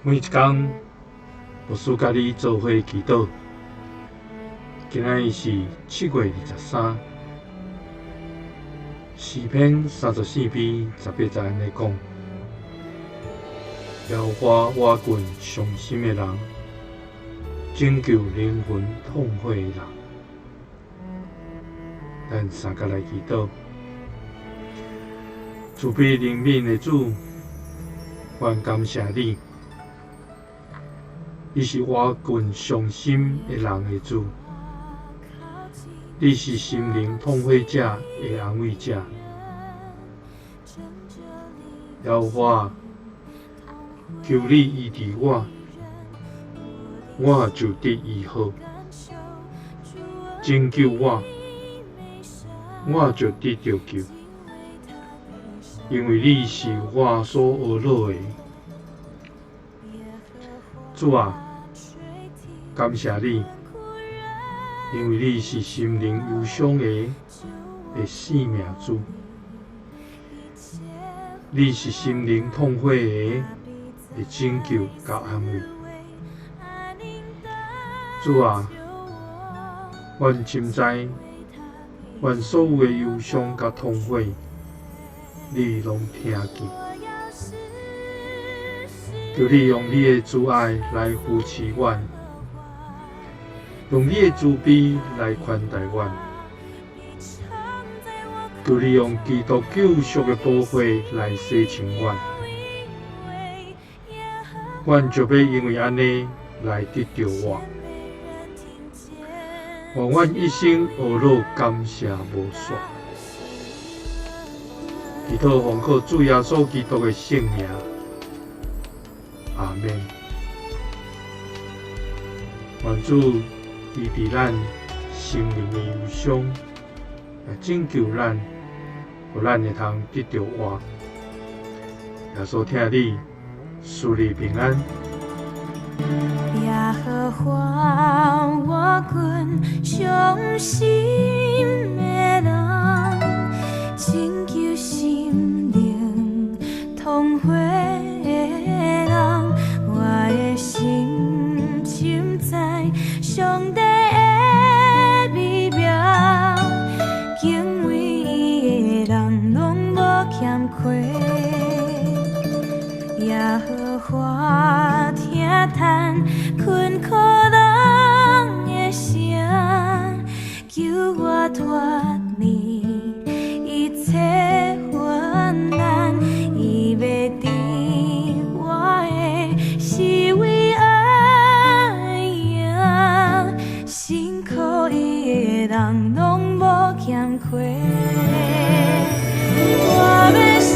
每一天，牧师甲你做伙祈祷。今仔是7月23，诗篇34篇18节安尼讲：耶和华我近伤心的人，拯救灵魂痛悔的人。咱三甲来祈祷，慈悲怜悯的主，愿感谢你。你是我近伤心的人的主，你是心灵痛悔者的安慰者。耶和华，求你医治我，我就得医好；拯救我，我就得着救。因为你是我所学落的。主啊，感谢你，因为你是心灵忧伤的生命主，你是心灵痛悔的拯救甲安慰。主啊，愿深知，愿所有的忧伤甲痛悔，你拢听见。求你用你的慈爱来扶持阮，用你的慈悲来款待阮。求你用基督救赎的宝血来洗净阮，阮就要因为安尼来得着我。愿阮一生学乐感谢无煞。祈祷奉靠主耶稣基督的圣名。阿们。愿主医治咱心灵的忧伤，来拯救咱，互咱会通得到活。耶稣听你，赐你平安。耶和华，我近伤心的人，拯救心灵痛悔的人，我的心深知上帝的美妙，敬畏伊的人拢无欠亏。耶和华听叹困苦人的声，救我脱离一切患难，伊要治我的是为爱赢，辛苦伊的人拢无欠亏。我要是